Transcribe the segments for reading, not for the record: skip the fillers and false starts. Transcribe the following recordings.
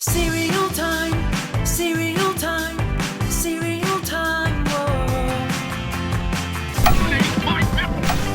Cereal time, cereal time, cereal time, whoa.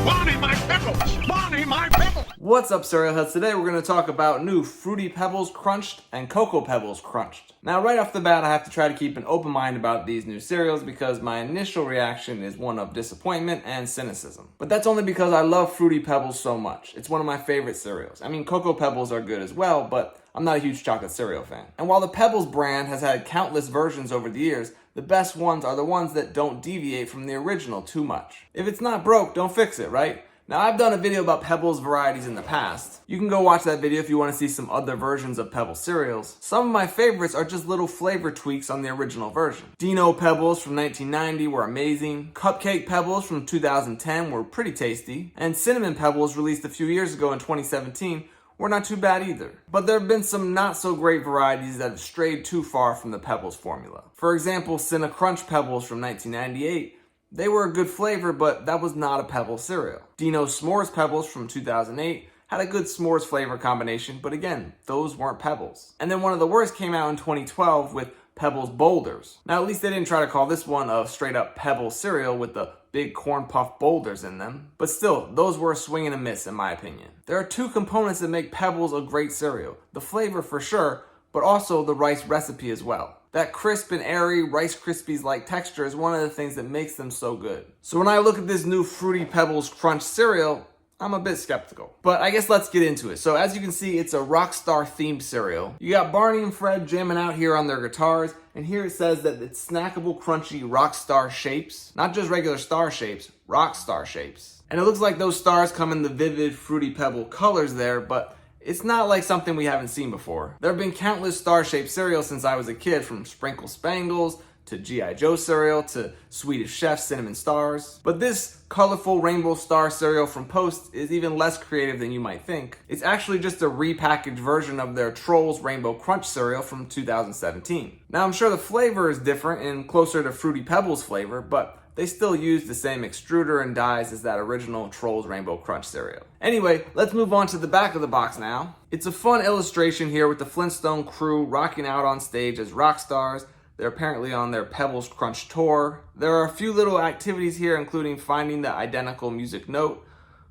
Bonnie, my Pebbles! What's up, cereal heads? Today we're going to talk about new Fruity Pebbles Crunched and Cocoa Pebbles Crunched. Now, right off the bat, I have to try to keep an open mind about these new cereals because my initial reaction is one of disappointment and cynicism. But that's only because I love Fruity Pebbles so much. It's one of my favorite cereals. I mean, Cocoa Pebbles are good as well, but I'm not a huge chocolate cereal fan. And while the Pebbles brand has had countless versions over the years, the best ones are the ones that don't deviate from the original too much. If it's not broke, don't fix it, right? Now, I've done a video about Pebbles varieties in the past. You can go watch that video if you want to see some other versions of Pebbles cereals. Some of my favorites are just little flavor tweaks on the original version. Dino Pebbles from 1990 were amazing. Cupcake Pebbles from 2010 were pretty tasty. And Cinnamon Pebbles, released a few years ago in 2017, were not too bad either. But there have been some not so great varieties that have strayed too far from the Pebbles formula. For example, Cinna Crunch Pebbles from 1998. They were a good flavor, but that was not a Pebbles cereal. Dino S'mores Pebbles from 2008 had a good s'mores flavor combination, but again, those weren't Pebbles. And then one of the worst came out in 2012 with Pebbles Boulders. Now, at least they didn't try to call this one a straight up Pebbles cereal with the big corn puff boulders in them. But still, those were a swing and a miss in my opinion. There are two components that make Pebbles a great cereal. The flavor for sure, but also the rice recipe as well. That crisp and airy Rice Krispies-like texture is one of the things that makes them so good. So when I look at this new Fruity Pebbles Crunch cereal, I'm a bit skeptical. But I guess let's get into it. So as you can see, it's a Rockstar themed cereal. You got Barney and Fred jamming out here on their guitars, and here it says that it's snackable, crunchy Rockstar shapes. Not just regular star shapes, Rockstar shapes. And it looks like those stars come in the vivid Fruity Pebble colors there, but it's not like something we haven't seen before. There have been countless star-shaped cereals since I was a kid, from Sprinkle Spangles to G.I. Joe cereal to Swedish Chef Cinnamon Stars. But this colorful rainbow star cereal from Post is even less creative than you might think. It's actually just a repackaged version of their Trolls Rainbow Crunch cereal from 2017. Now, I'm sure the flavor is different and closer to Fruity Pebbles flavor, but they still use the same extruder and dyes as that original Trolls Rainbow Crunch cereal. Anyway, let's move on to the back of the box now. It's a fun illustration here with the Flintstone crew rocking out on stage as rock stars. They're apparently on their Pebbles Crunch tour. There are a few little activities here, including finding the identical music note,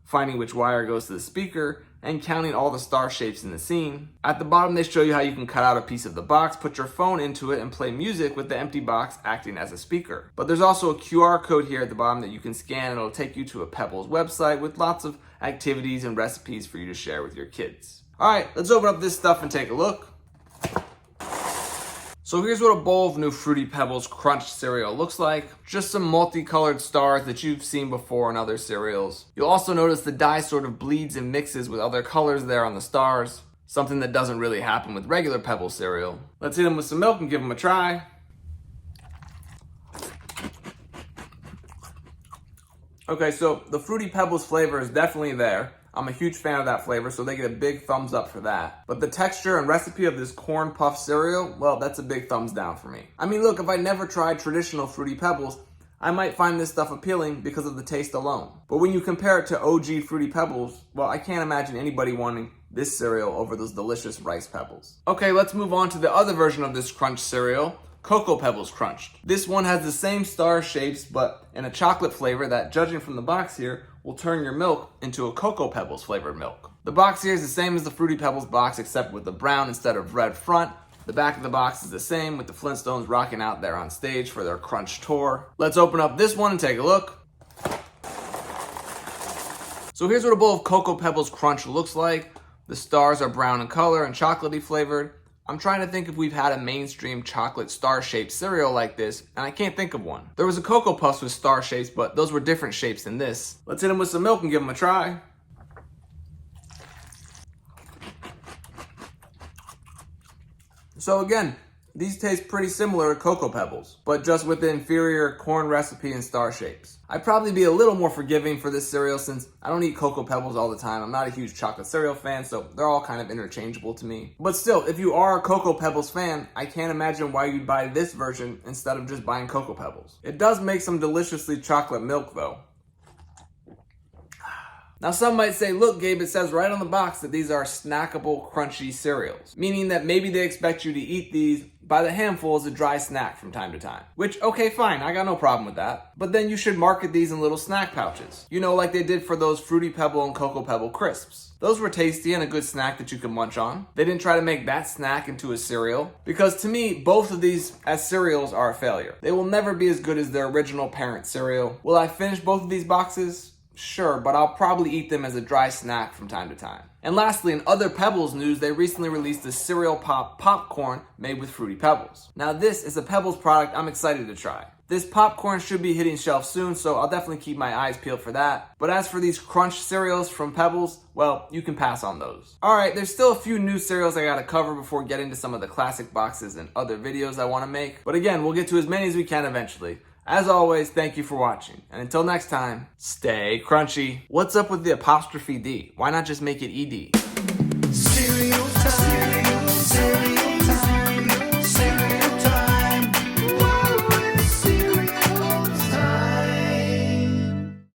finding which wire goes to the speaker, and counting all the star shapes in the scene. At the bottom, they show you how you can cut out a piece of the box, put your phone into it, and play music with the empty box acting as a speaker. But there's also a QR code here at the bottom that you can scan, and it'll take you to a Pebbles website with lots of activities and recipes for you to share with your kids. All right, let's open up this stuff and take a look. So here's what a bowl of new Fruity Pebbles Crunch cereal looks like. Just some multicolored stars that you've seen before in other cereals. You'll also notice the dye sort of bleeds and mixes with other colors there on the stars, something that doesn't really happen with regular Pebbles cereal. Let's hit them with some milk and give them a try. Okay, so the Fruity Pebbles flavor is definitely there. I'm a huge fan of that flavor, so they get a big thumbs up for that. But the texture and recipe of this corn puff cereal, well, that's a big thumbs down for me. I mean, look, if I never tried traditional Fruity Pebbles, I might find this stuff appealing because of the taste alone. But when you compare it to OG Fruity Pebbles, well, I can't imagine anybody wanting this cereal over those delicious rice pebbles. Okay, let's move on to the other version of this crunch cereal, Cocoa Pebbles Crunched. This one has the same star shapes, but in a chocolate flavor that, judging from the box here, will turn your milk into a Cocoa Pebbles flavored milk. The box here is the same as the Fruity Pebbles box, except with the brown instead of red front. The back of the box is the same, with the Flintstones rocking out there on stage for their Crunch tour. Let's open up this one and take a look. So here's what a bowl of Cocoa Pebbles Crunch looks like. The stars are brown in color and chocolatey flavored. I'm trying to think if we've had a mainstream chocolate star-shaped cereal like this, and I can't think of one. There was a Cocoa Puffs with star shapes, but those were different shapes than this. Let's hit them with some milk and give them a try. So again, these taste pretty similar to Cocoa Pebbles, but just with the inferior corn recipe and star shapes. I'd probably be a little more forgiving for this cereal since I don't eat Cocoa Pebbles all the time. I'm not a huge chocolate cereal fan, so they're all kind of interchangeable to me. But still, if you are a Cocoa Pebbles fan, I can't imagine why you'd buy this version instead of just buying Cocoa Pebbles. It does make some deliciously chocolate milk though. Now some might say, look Gabe, it says right on the box that these are snackable crunchy cereals, meaning that maybe they expect you to eat these by the handful as a dry snack from time to time. Which, okay, fine, I got no problem with that. But then you should market these in little snack pouches. You know, like they did for those Fruity Pebble and Cocoa Pebble crisps. Those were tasty and a good snack that you could munch on. They didn't try to make that snack into a cereal. Because to me, both of these as cereals are a failure. They will never be as good as their original parent cereal. Will I finish both of these boxes? Sure, but I'll probably eat them as a dry snack from time to time. And lastly, in other Pebbles news, they recently released a cereal pop popcorn made with Fruity Pebbles. Now this is a Pebbles product I'm excited to try. This popcorn should be hitting shelves soon, so I'll definitely keep my eyes peeled for that. But as for these crunch cereals from Pebbles, well, you can pass on those. Alright, there's still a few new cereals I gotta cover before getting to some of the classic boxes and other videos I want to make. But again, we'll get to as many as we can eventually. As always, thank you for watching. And until next time, stay crunchy. What's up with the apostrophe D? Why not just make it ED?